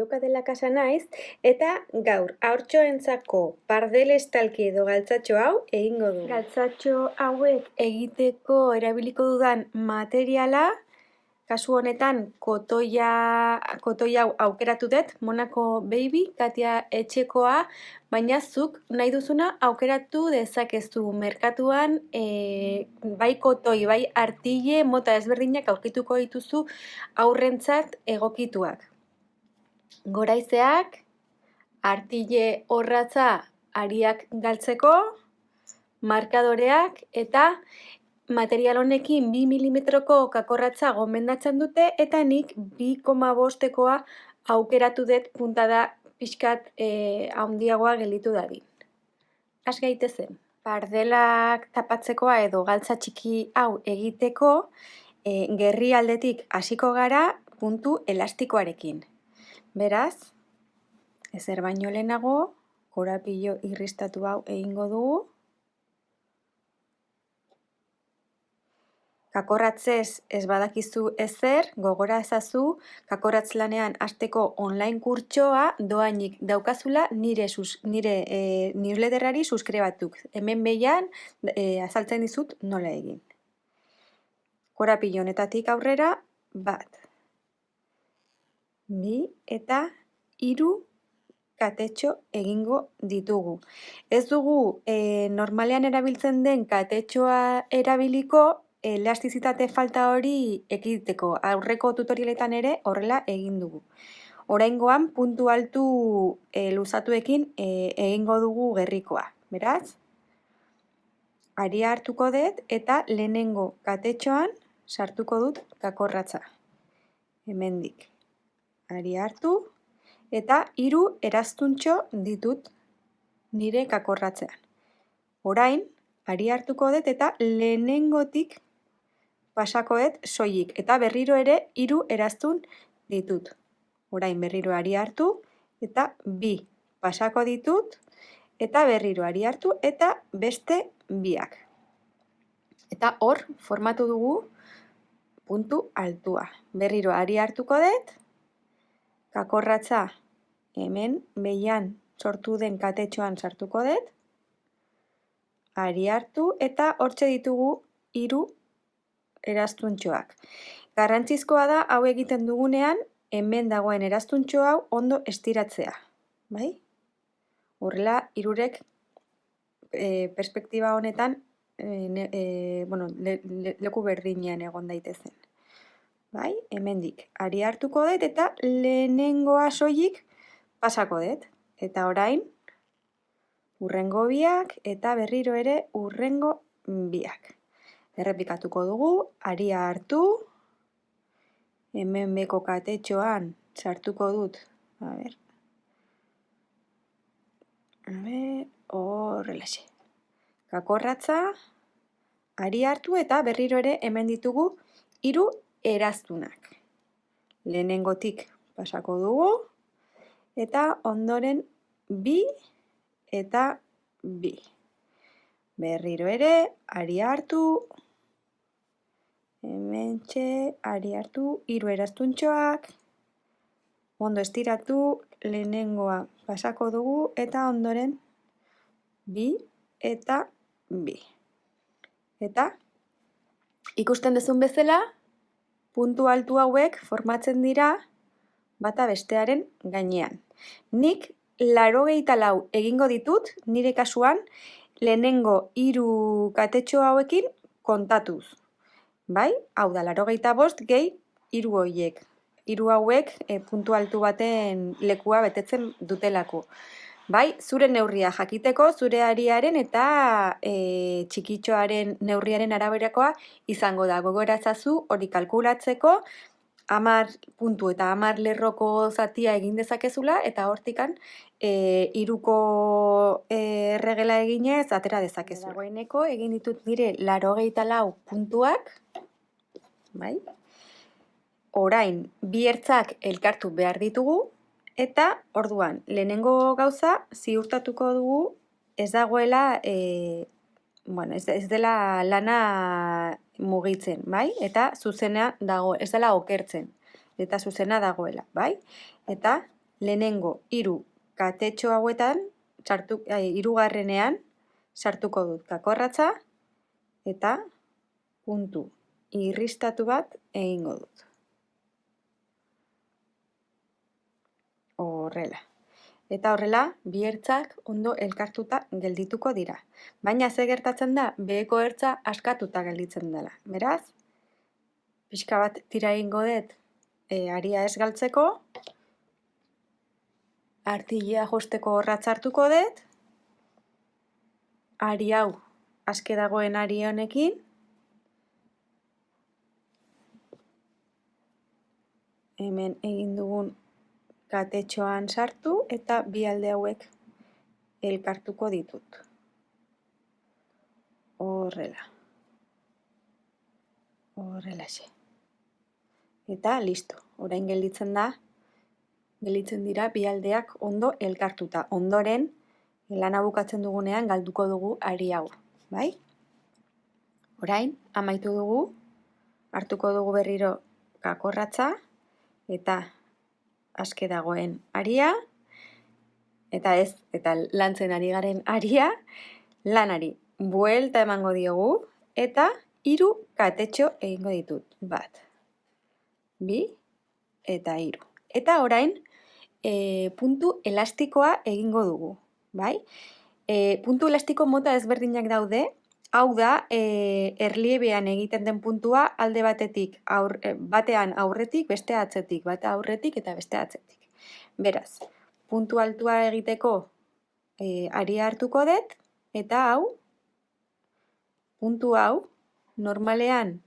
Loca de la Casa naiz, eta gaur haurtxoentzako pardel estalki edo galtzatxo hau egingo dugu. Galtzatxo hauek egiteko erabiliko dudan materiala, kasu honetan kotoi hau aukeratu dut, Monaco Baby, Katia etxekoa, baina zuk nahi duzuna aukeratu dezakezu merkatuan, bai kotoi, bai artile, mota ezberdinak aurkituko dituzu aurrentzat egokituak. Goraizeak, artile orratza ariak galtzeko, markadoreak eta material honekin 2 milimetroko kakorratza gomendatzen dute eta nik 2,5koa aukeratu dut puntada pixkat handiagoa gelditu dadin. Has gaitezen. Pardelak tapatzekoa edo galtza txiki hau egiteko gerri aldetik hasiko gara puntu elastikoarekin. Beraz, ezer baino lehenago, korapilo irristatu hau egingo dugu. Kakorratzez ez badakizu ezer, gogora ezazu, kakorratz lanean hasteko online kurtsoa doainik daukazula nire newsletterari suskribatuk. Hemen behian azaltzen dizut nola egin. Korapilo honetatik aurrera, 1, 2 eta 3 katetxo egingo ditugu. Ez dugu normalean erabiltzen den katetxoa erabiliko, elastizitate falta hori ekiditeko. Aurreko tutorialetan ere horrela egin dugu. Oraingoan puntu altu luzatuekin egingo dugu gerrikoa. Beraz, aria hartuko dut eta lehenengo katetxoan sartuko dut kakorratza. Hemendik aria hartu eta 3 eraztuntxo ditut nire kakorratzean. Orain, aria hartuko dut eta lehenengotik pasako dut soilik eta berriro ere 3 eraztun ditut. Orain berriro aria hartu eta 2 pasako ditut eta berriro aria hartu eta beste 2. Eta hor formatu dugu puntu altua. Berriro aria hartuko dut, kakorratza hemen behian sortu den katetxoan sartuko dut, aria hartu eta hortxe ditugu 3 eraztuntxoak. Garrantzizkoa da hau egiten dugunean hemen dagoen eraztuntxo hau ondo estiratzea. Bai? Horrela 3rek perspektiba honetan leku berdinean egon daitezen. Bai? Hemendik aria hartuko dut eta lehenengoa soilik pasako dut. Eta orain hurrengo 2 eta berriro ere hurrengo 2. Errepikatuko dugu, aria hartu, hemen beko katetxoan sartuko dut, horrelaxe. Kakorratza, aria hartu eta berriro ere hemen ditugu 3 eraztunak. Lehenengotik pasako dugu eta ondoren 2 eta 2. Berriro ere, aria hartu, hementxe, aria hartu, 3 eraztuntxoak, ondo estiratu, lehenengoa pasako dugu eta ondoren 2 eta 2. Eta ikusten duzun bezala, puntu altu hauek formatzen dira bata bestearen gainean. Nik 84 egingo ditut, nire kasuan, lehenengo 3 katetxo hauekin kontatuz. Bai? Hau da, 85 gehi 3 horiek. 3 hauek puntu altu baten lekua betetzen dutelako. Bai? Zure neurria jakiteko, zure ariaren eta txikitxoaren neurriaren araberakoa izango da. Gogoratzazu hori kalkulatzeko 10 puntu eta 10 lerroko zatia egin dezakezula eta hortikan 3ko erregela eginez atera dezakezu. Dagoeneko egin ditut nire 84 puntuak, bai? Orain, 2 ertzak elkartu behar ditugu eta orduan, lehenengo gauza ziurtatuko dugu ez dagoela, ez dela lana mugitzen, bai? Eta zuzena dago, ez dela okertzen, eta zuzena dagoela, bai? Eta lehenengo 3 katetxo hauetan, hirugarrenean sartuko dut kakorratza eta puntu irristatu bat egingo dut. Horrela. Eta horrela, bi ertzak ondo elkartuta geldituko dira. Baina ze gertatzen da, beheko ertza askatuta gelditzen dela. Beraz, pixka bat tira egingo dut aria ez galtzeko, artilea josteko horratz hartuko dut, ari hau aske dagoen ari honekin, hemen egin dugun katetxoan sartu eta bi alde hauek elkartuko ditut. Horrela. Horrelaxe. Eta listo. Orain gelditzen dira bi aldeak ondo elkartuta. Ondoren, lana bukatzen dugunean galduko dugu ari hau. Bai? Orain, amaitu dugu, hartuko dugu berriro kakorratza eta aske dagoen aria, eta lantzen ari garen aria, lanari buelta emango diogu, eta 3 katetxo egingo ditut. 1, 2 eta 3. Eta orain, puntu elastikoa egingo dugu. Bai? Puntu elastiko mota ezberdinak daude, hau da, erliebean egiten den puntua alde batetik, batean aurretik, beste atzetik, bate aurretik eta beste atzetik. Beraz, puntu altua egiteko aria hartuko dut, eta puntu hau, normalean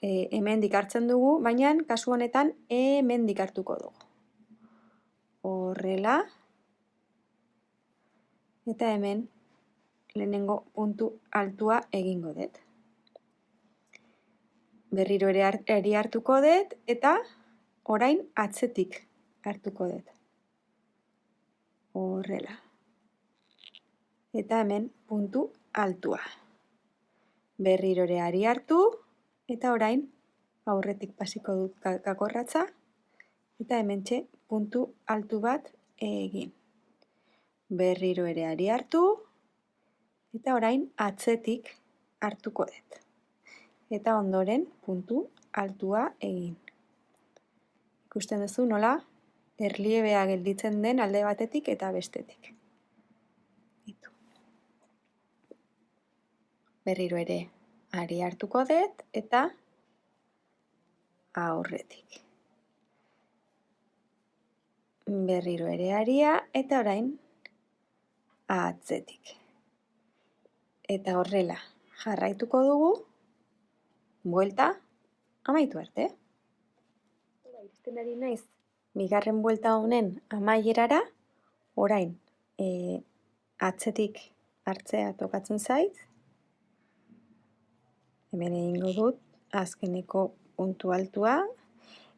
hemendik hartzen dugu, baina kasu honetan hemendik hartuko dugu. Horrela, eta hemen lehenengo puntu altua egingo dut. Berriro ere aria hartuko dut, eta orain atzetik hartuko dut. Horrela. Eta hemen puntu altua. Berriro ere aria hartu, eta orain aurretik pasiko dut kakorratza, eta hementxe puntu altu bat egin. Berriro ere aria hartu, eta orain atzetik hartuko dut. Eta ondoren puntu altua egin. Ikusten duzu nola erliebea gelditzen den alde batetik eta bestetik. Berriro ere aria hartuko dut eta aurretik. Berriro ere aria eta orain atzetik. Eta horrela jarraituko dugu, buelta, amaitu arte. Iristen ari naiz, bigarren buelta honen amaierara, orain atzetik hartzea tokatzen zait, hemen egingo dut, azkeneko puntu altua,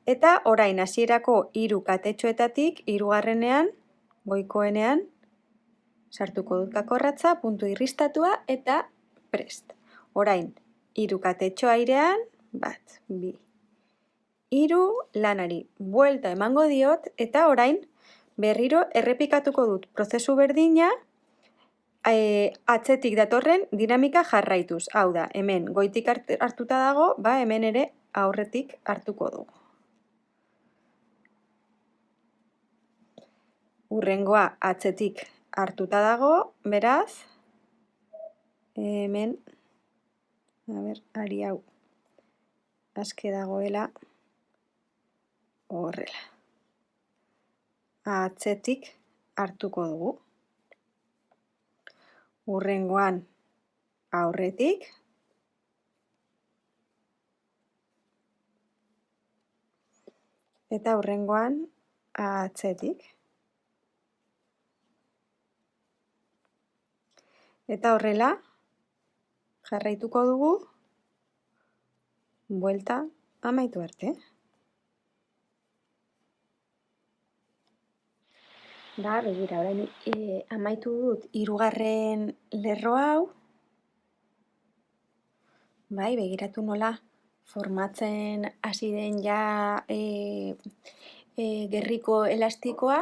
eta orain hasierako 3 katetxoetatik, 3. goikoenean, sartuko dut kakorratza, puntu irristatua eta prest. Orain, 3 katetxo airean, 1, 2, 3, lanari buelta emango diot, eta orain berriro errepikatuko dut prozesu berdina, atzetik datorren dinamika jarraituz. Hau da, hemen goitik hartuta dago, hemen ere aurretik hartuko dugu. Hurrengoa atzetik hartuta dago, beraz, hemen, ari hau, aske dagoela, horrela. Atzetik hartuko dugu. Hurrengoan aurretik, eta hurrengoan atzetik. Eta horrela, jarraituko dugu, buelta amaitu arte. Begira, orain amaitu dut 3. lerro hau. Begiratu nola formatzen hasi den ja gerriko elastikoa,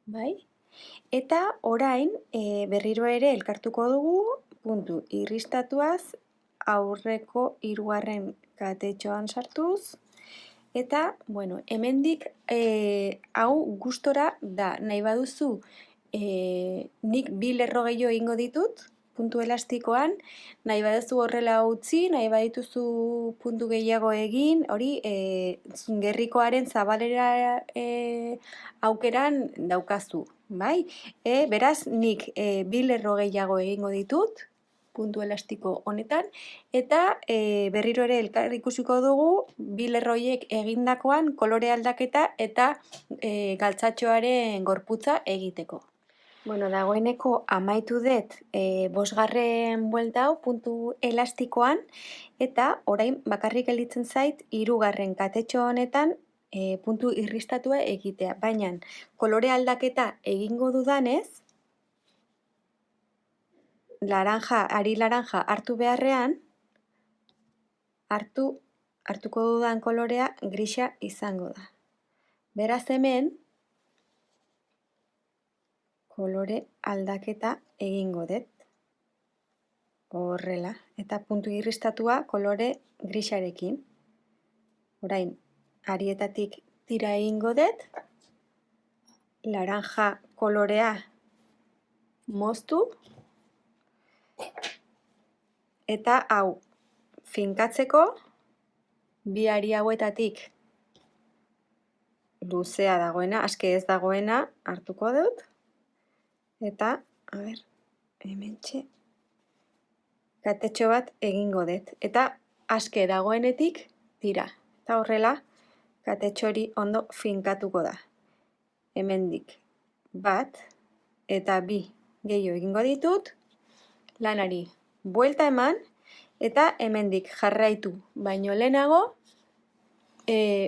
bai? Eta orain berriro ere elkartuko dugu puntu irristatuaz aurreko hirugarren katetxoan sartuz. Eta, bueno, hemendik hau gustora da, nahi baduzu nik 2 lerro gehiago egingo ditut, puntu elastikoan, nahi baduzu horrela utzi, nahi badituzu puntu gehiago egin, hori gerrikoaren zabalera aukeran daukazu, bai? Beraz, nik 2 lerro gehiago egingo ditut, puntu elastiko honetan, eta berriro ere elkar ikusiko dugu 2 lerroiek egindakoan kolore aldaketa eta galtzatxoaren gorputza egiteko. Bueno, dagoeneko amaitu dut 5. buelta hau puntu elastikoan, eta orain bakarrik gelditzen zait 3. katetxo honetan puntu irristatua egitea. Baina kolore aldaketa egingo dudanez, ari laranja hartu beharrean, hartuko dudan kolorea grisa izango da. Beraz hemen, kolore aldaketa egingo dut. Horrela, eta puntu irristatua kolore grisarekin. Orain, arietatik tira egingo dut, laranja kolorea moztu, eta hau finkatzeko 2 ari hauetatik luzea dagoena, aske ez dagoena hartuko dut, eta, hementxe, katetxo bat egingo dut, eta aske dagoenetik tira, eta horrela katetxo hori ondo finkatuko da. Hemendik 1 eta 2 gehiago egingo ditut, lanari buelta eman, eta hemendik jarraitu baino lehenago,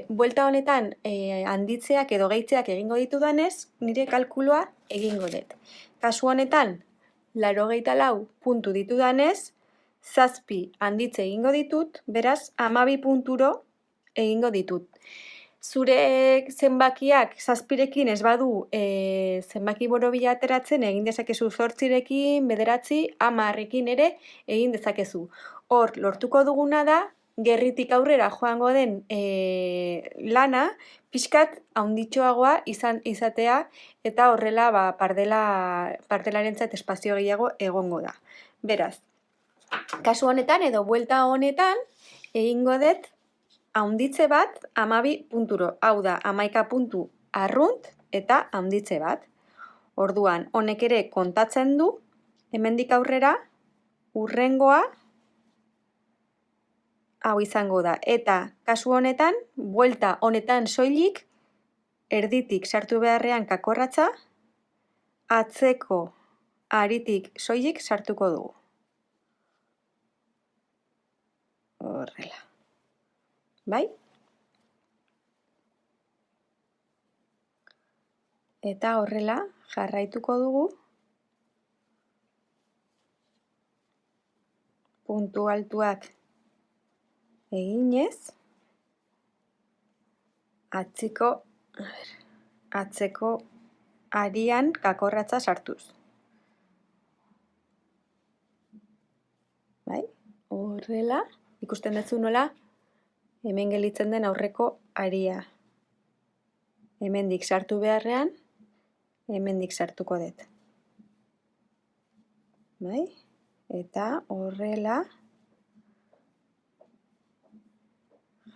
buelta honetan handitzeak edo gehitzeak egingo ditudanez, nire kalkulua egingo dut. Kasu honetan, 84 puntu ditudanez, 7 handitze egingo ditut, beraz 12 punturo egingo ditut. Zure zenbakiak 7rekin ez badu zenbaki borobila ateratzen, egin dezakezu 8rekin, 9, 10rekin ere egin dezakezu. Hor, lortuko duguna da, gerritik aurrera joango den lana, pixkat handitxoagoa izatea, eta horrela pardelarentzat espazio gehiago egongo da. Beraz, kasu honetan edo buelta honetan, egingo dut handitze bat 12 punturo, hau da 11 puntu arrunt eta handitze bat. Orduan, honek ere kontatzen du, hemendik aurrera, hurrengoa hau izango da. Eta kasu honetan, buelta honetan soilik, erditik sartu beharrean kakorratza, atzeko aritik soilik sartuko dugu. Horrela. Bai? Eta horrela jarraituko dugu puntu altuak eginez, atzeko arian kakorratza sartuz. Bai? Horrela, ikusten duzu nola, hemen gelditzen den aurreko aria. Hemendik sartu beharrean, hemendik sartuko dut. Bai? Eta horrela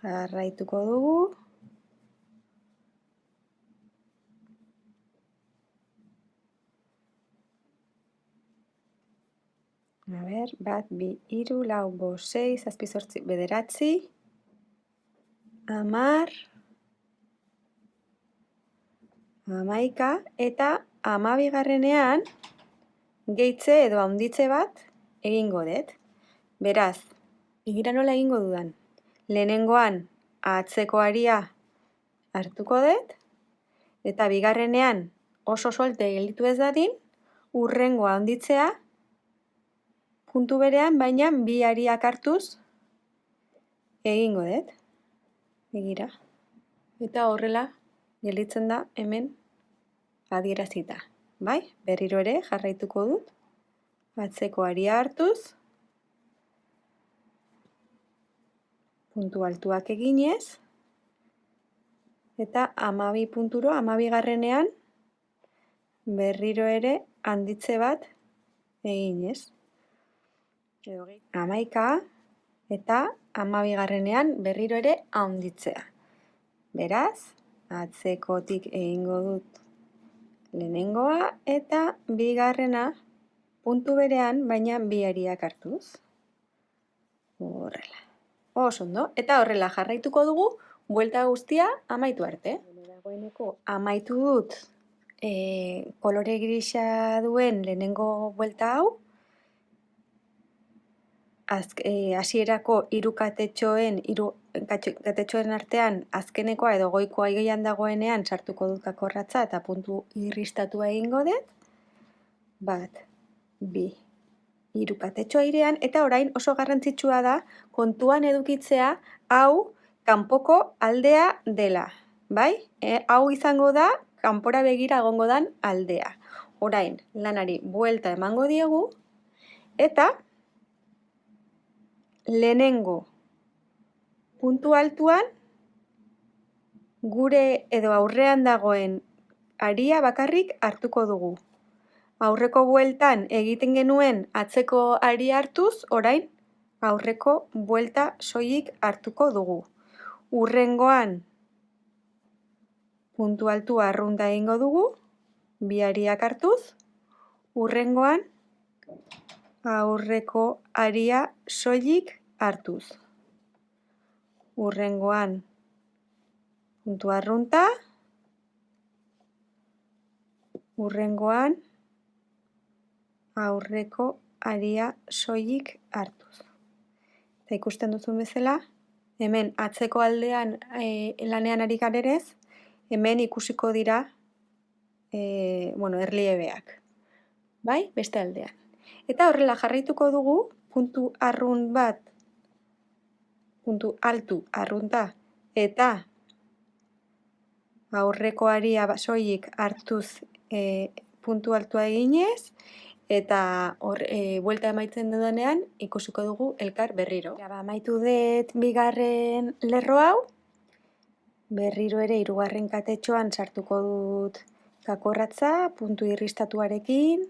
jarraituko dugu. A ber, 1, 2, 3, 4, 5, 6, 7, 8, 9, 10, 11, eta 12ean gehitze edo handitze bat egingo dut. Beraz, begira nola egingo dudan. Lehenengoan atzeko aria hartuko dut, eta bigarrenean oso solte gelditu ez dadin, hurrengoa handitzea puntu berean, baina 2 ariak hartuz egingo dut. Begira. Eta horrela gelditzen da hemen adierazita. Bai, berriro ere jarraituko dut. Atzeko aria hartuz, puntu altuak eginez, eta 12 punturo, 12garrenean, berriro ere handitze bat eginez. 11 eta 12garrenean berriro ere handitzea. Beraz, atzekotik egingo dut lehenengoa eta bigarrena puntu berean, baina bi ariak hartuz. Horrela. Oso ondo. Eta horrela jarraituko dugu, buelta guztia amaitu arte. Dagoeneko amaitu dut kolore grisa duen lehenengo buelta hau. Hasierako hiru katetxoen artean azkenekoa edo goikoa igeian dagoenean sartuko dut kakorratza eta puntu irristatua egingo dut. 1, 2, 3 katetxo airean, eta orain oso garrantzitsua da kontuan edukitzea hau kanpoko aldea dela. Bai? Hau izango da kanpora begira egongo dan aldea. Orain lanari buelta emango diegu eta lehenengo puntu altuan gure edo aurrean dagoen aria bakarrik hartuko dugu. Aurreko bueltan egiten genuen atzeko aria hartuz, orain aurreko buelta soilik hartuko dugu. Hurrengoan puntu altu arrunta egingo dugu, bi ariak hartuz. Hurrengoan aurreko aria soilik hartuz. Hurrengoan puntu arrunta. Hurrengoan aurreko aria soilik hartuz. Eta ikusten duzun bezala, hemen atzeko aldean lanean ari garerez, hemen ikusiko dira erliebeak. Bai, beste aldean. Eta horrela jarraituko dugu, puntu arrunt bat, puntu altu arrunta, eta aurreko aria soilik hartuz puntu altua eginez, eta buelta emaitzen dudanean ikusiko dugu elkar berriro. Amaitu dut bigarren lerro hau, berriro ere hirugarren katetxoan sartuko dut kakorratza, puntu irristatuarekin,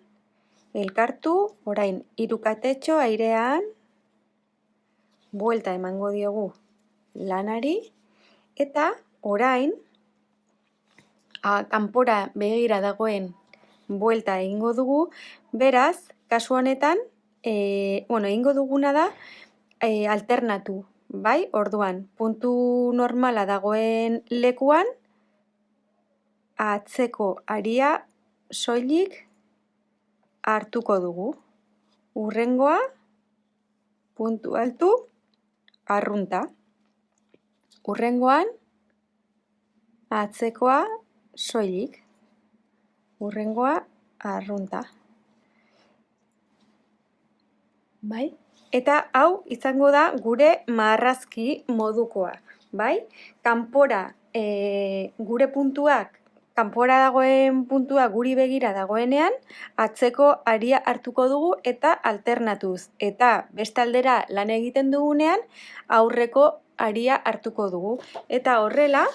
elkartu, orain 3 katetxo airean, buelta emango diogu lanari, eta orain kanpora begira dagoen buelta egingo dugu, beraz, kasu honetan, egingo duguna da alternatu, bai? Orduan, puntu normala dagoen lekuan, atzeko aria soilik hartuko dugu. Hurrengoa, puntu altu, arrunta. Hurrengoan, atzekoa soilik. Hurrengoa, arrunta. Bai? Eta hau izango da gure marrazki modukoa. Bai? Kanpora, gure puntuak, kanpora dagoen puntua guri begira dagoenean, atzeko aria hartuko dugu eta alternatuz. Eta beste aldera lan egiten dugunean, aurreko aria hartuko dugu. Eta horrela,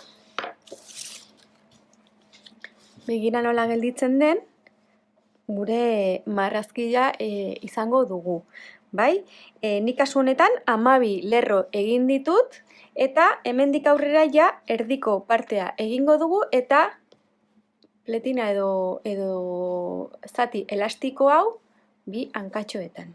begira nola gelditzen den, gure marrazkia izango dugu. Bai? Nik kasu honetan 12 lerro egin ditut, eta hemendik aurrera ja erdiko partea egingo dugu, eta pletina edo zati elastiko hau bi hankatxoetan.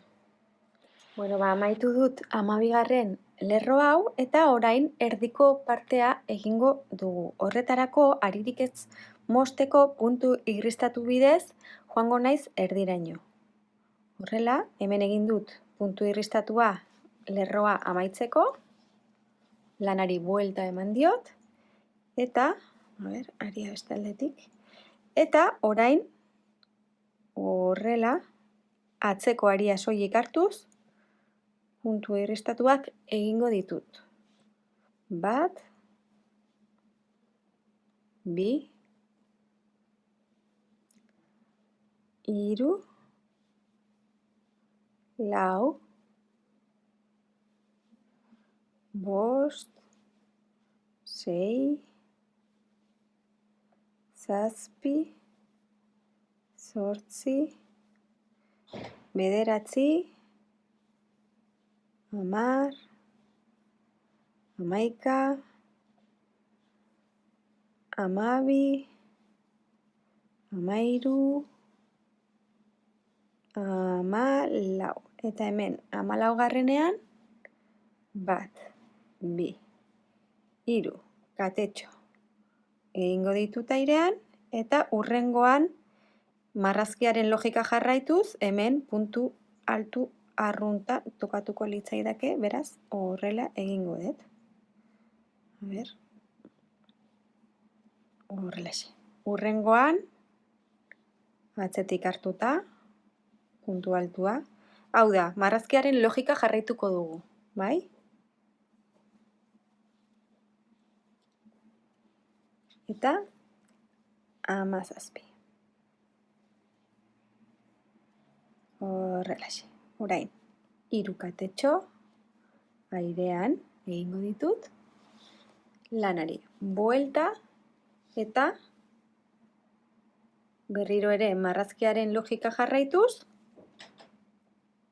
Amaitu dut 12garren lerro hau, eta orain erdiko partea egingo dugu. Horretarako, aririk ez mosteko puntu irristatu bidez, joango naiz erdiraino. Horrela, hemen egin dut puntu irristatua lerroa amaitzeko, lanari buelta eman diot, eta, aria beste aldetik, eta orain, horrela, atzeko aria soilik hartuz, puntu irristatuak egingo ditut. 1, bi, hiru, lau, bost, sei, zazpi, zortzi, bederatzi, hamar, hamaika, hamabi, hamairu, hamalau. Eta hemen 14garrenean, bat, bi, hiru, katetxo egingo ditut airean, eta hurrengoan marrazkiaren logika jarraituz, hemen puntu altu arrunta tokatuko litzaidake, beraz, horrela egingo dut. A ber, horrelaxe. Hurrengoan, atzetik hartuta, puntu altua. Hau da, marrazkiaren logika jarraituko dugu, bai? Eta 17. Horrelaxe. Orain, 3 katetxo airean egingo ditut. Lanari buelta eta berriro ere marrazkiaren logika jarraituz,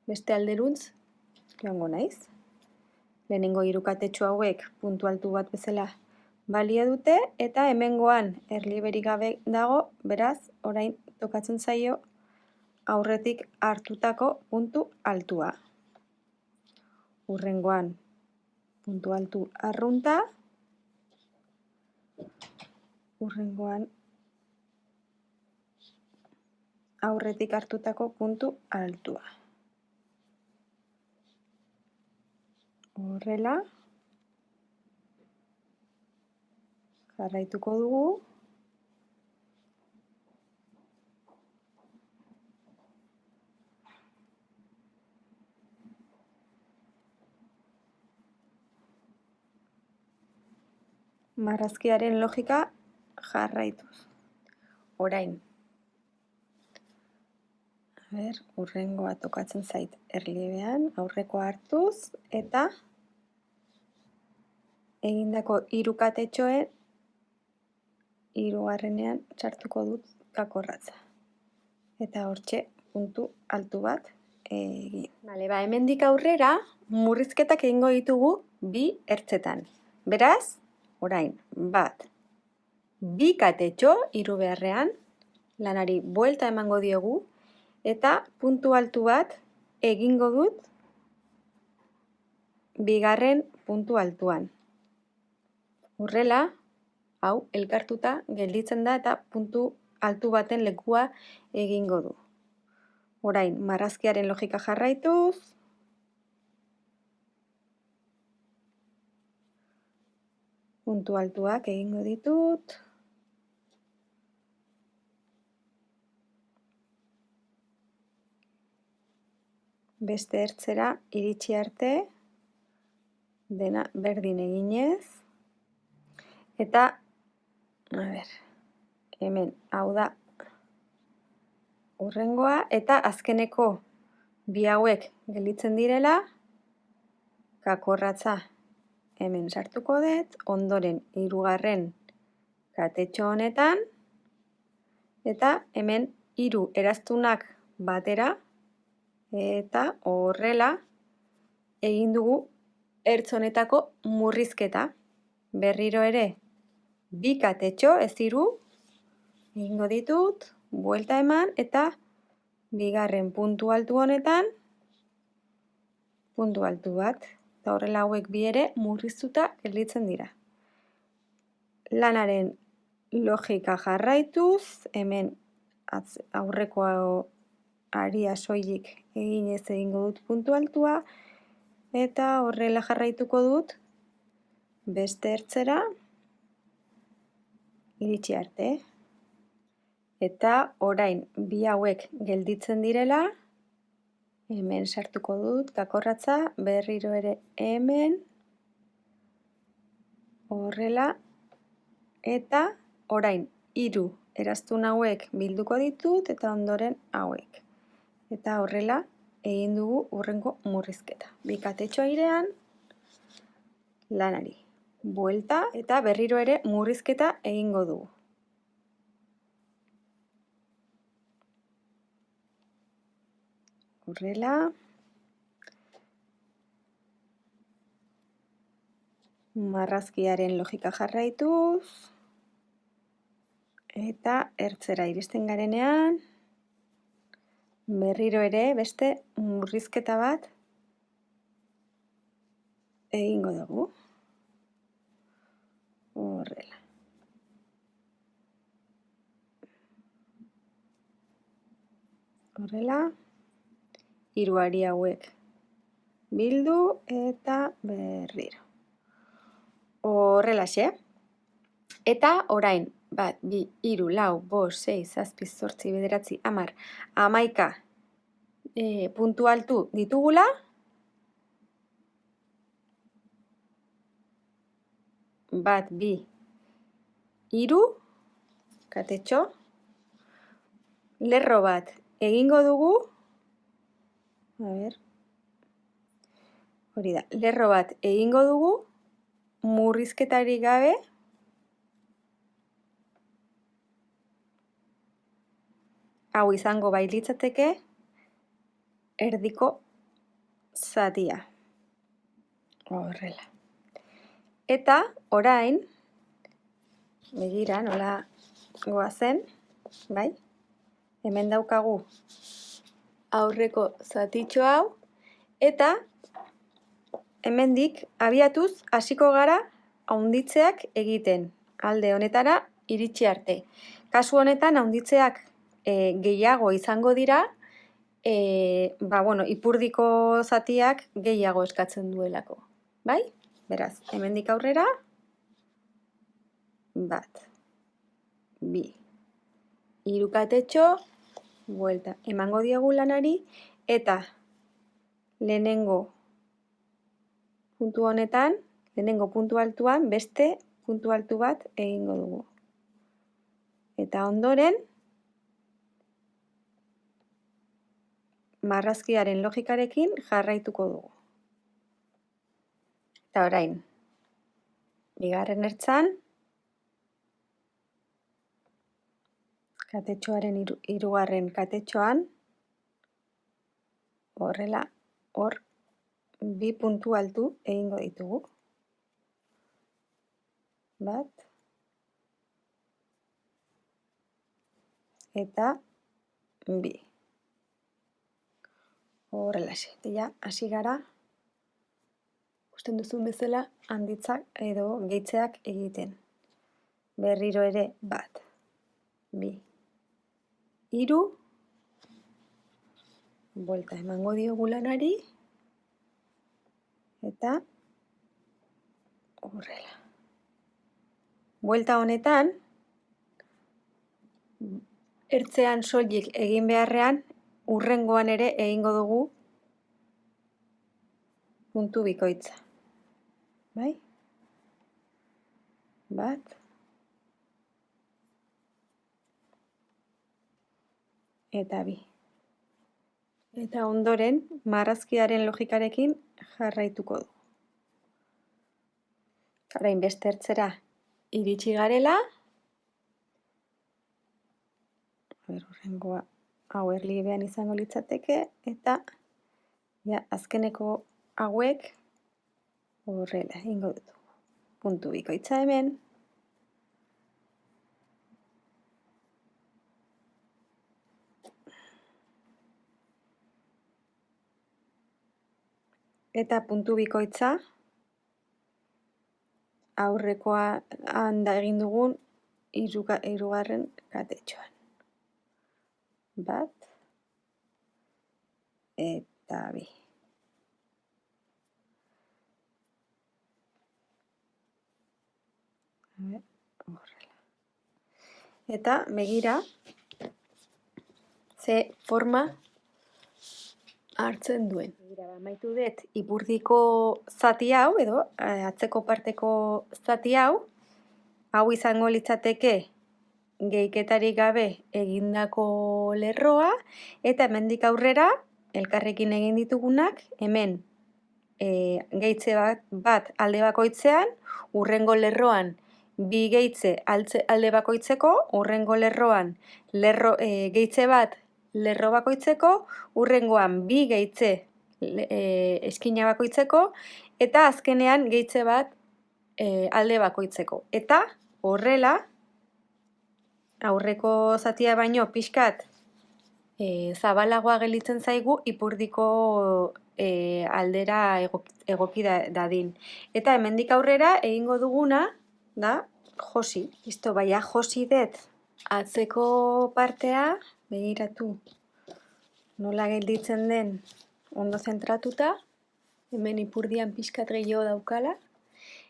beste alderuntz joango naiz. Lehenengo 3 katetxo hauek puntu altu bat bezala balia dute, eta hemengoan erlieberik gabe dago, beraz, orain tokatzen zaio aurretik hartutako puntu altua. Hurrengoan puntu altu arrunta, hurrengoan aurretik hartutako puntu altua. Horrela, jarraituko dugu. Marrazkiaren logika jarraituz. Orain, hurrengoa tokatzen zait erliebean, aurrekoa hartuz, eta egindako 3 katetxoen 3garrenean sartuko dut kakorratza. Eta hortxe puntu altu bat egin. Bale, hemendik aurrera murrizketak egingo ditugu 2 ertzetan. Beraz, orain, bat, 2 katetxo 3 beharrean, lanari buelta emango diogu, eta puntu altu bat egingo dut 2. puntu altuan. Horrela, hau elkartuta gelditzen da eta puntu altu baten lekua egingo du. Orain, marrazkiaren logika jarraituz, puntu altuak egingo ditut, beste ertzera iritsi arte, dena berdin eginez, eta, hemen, hau da, hurrengoa, eta azkeneko 2 hauek gelditzen direla, kakorratza hemen sartuko dut, ondoren 3. katetxo honetan, eta hemen 3 eraztunak batera, eta horrela egin dugu ertz honetako murrizketa. Berriro ere 2 katetxo, ez 3, egingo ditut, buelta eman, eta 2. puntu altu honetan, puntu altu bat, eta horrela hauek 2 ere murriztuta gelditzen dira. Lanaren logika jarraituz, hemen aurreko aria soilik eginez egingo dut puntu altua, eta horrela jarraituko dut beste ertzera iritsi arte. Eta orain 2 hauek gelditzen direla, hemen sartuko dut kakorratza, berriro ere hemen, horrela, eta orain 3 eraztun hauek bilduko ditut eta ondoren hauek. Eta horrela egin dugu hurrengo murrizketa. Bi katetxo airean, lanari. Buelta eta berriro ere murrizketa egingo dugu. Horrela. Marrazkiaren logika jarraituz. Eta ertzera iristen garenean, berriro ere beste murrizketa bat egingo dugu. Horrela. Horrela. 3 hari hauek bildu eta berriro. Horrelaxe. Eta orain, 1, 2, 3, 4, 5, 6, 7, 8, 9, 10, 11 puntu altu ditugula. Bat, bi, 3, katetxo. Lerro bat egingo dugu. Hori da, lerro bat egingo dugu. Murrizketarik gabe. Hau izango bailitzateke erdiko zatia. Horrela. Eta orain, begira nola goazen, bai? Hemen daukagu aurreko zatitxo hau, eta hemendik abiatuz hasiko gara haunditzeak egiten, alde honetara iritsi arte. Kasu honetan haunditzeak gehiago izango dira, ipurdiko zatiak gehiago eskatzen duelako. Bai? Beraz, hemendik aurrera, 1, 2, 3 katetxo, buelta emango diogu lanari, eta lehenengo puntu honetan, lehenengo puntu altuan, beste puntu altu bat egingo dugu. Eta ondoren, marrazkiaren logikarekin jarraituko dugu. Eta orain, bigarren ertzan, katetxoaren 3. katetxoan, horrela, hor, 2 puntu altu egingo ditugu. 1, eta 2. Horrelaxe, eta hasi gara, ikusten duzun bezala handitzak edo gehitzeak egiten. Berriro ere 1, 2, 3, buelta emango diogu lanari, eta horrela. Buelta honetan, ertzean soilik egin beharrean, hurrengoan ere egingo dugu puntu bikoitza. Bai? 1, eta 2. Eta ondoren, marrazkiaren logikarekin jarraituko du. Orain beste ertzera iritsi garela. Horrengoa hau erliebean izango litzateke, eta azkeneko hauek horrela egingo dut. Puntu bikoitza hemen. Eta puntu bikoitza aurrekoa handa egin dugun 3. katetxoan. 1, eta 2. Horrela. Eta begira, ze forma hartzen duen. Amaitu dut ipurdiko zati hau, edo atzeko parteko zati hau izango litzateke gehiketarik gabe egindako lerroa, eta hemendik aurrera, elkarrekin egin ditugunak, hemen gehitze bat alde bakoitzean, hurrengo lerroan bi gehitze alde bakoitzeko, hurrengo lerroan gehitze bat lerro bakoitzeko, hurrengoan bi gehitze eskina bakoitzeko, eta azkenean gehitze bat alde bakoitzeko. Eta horrela, aurreko zatia baino pixkat zabalagoa gelditzen zaigu ipurdiko aldera egoki dadin. Eta hemendik aurrera egingo duguna da josi. Listo, baina josi dut atzeko partea, begiratu nola gelditzen den ondo zentratuta, hemen ipurdian pixkat gehiago daukala.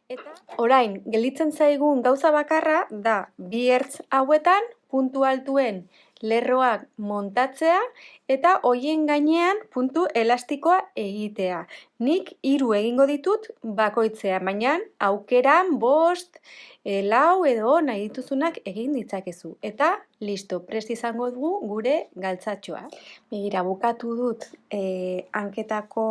Eta orain, gelditzen zaigun gauza bakarra da bi ertz hauetan puntu altuen lerroak montatzea eta hoien gainean puntu elastikoa egitea. Nik 3 egingo ditut bakoitzea, baina aukeran 5, 4 edo nahi dituzunak egin ditzakezu. Eta listo, prest izango dugu gure galtzatxoa. Begira, bukatu dut hanketako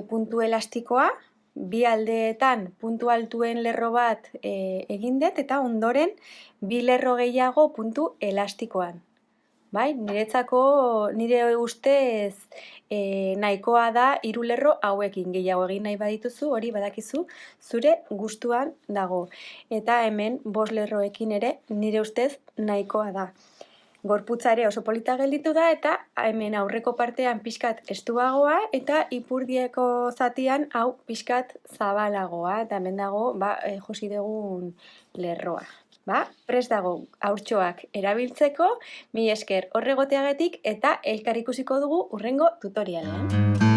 puntu elastikoa, bi aldeetan puntu altuen lerro bat egin dut, eta ondoren bi lerro gehiago puntu elastikoan. Bai, nire ustez nahikoa da 3 lerro hauekin, gehiago egin nahi badituzu, hori badakizu, zure gustuan dago. Eta hemen 5 lerroekin ere nire ustez nahikoa da. Gorputza ere oso polita gelditu da, eta hemen aurreko partean pixkat estuagoa, eta ipurdieko zatian hau pixkat zabalagoa, eta hemen dago josi dugun lerroa. Prest dago haurtxoak erabiltzeko, mila esker horregoteagatik, eta elkar ikusiko dugu hurrengo tutorialean.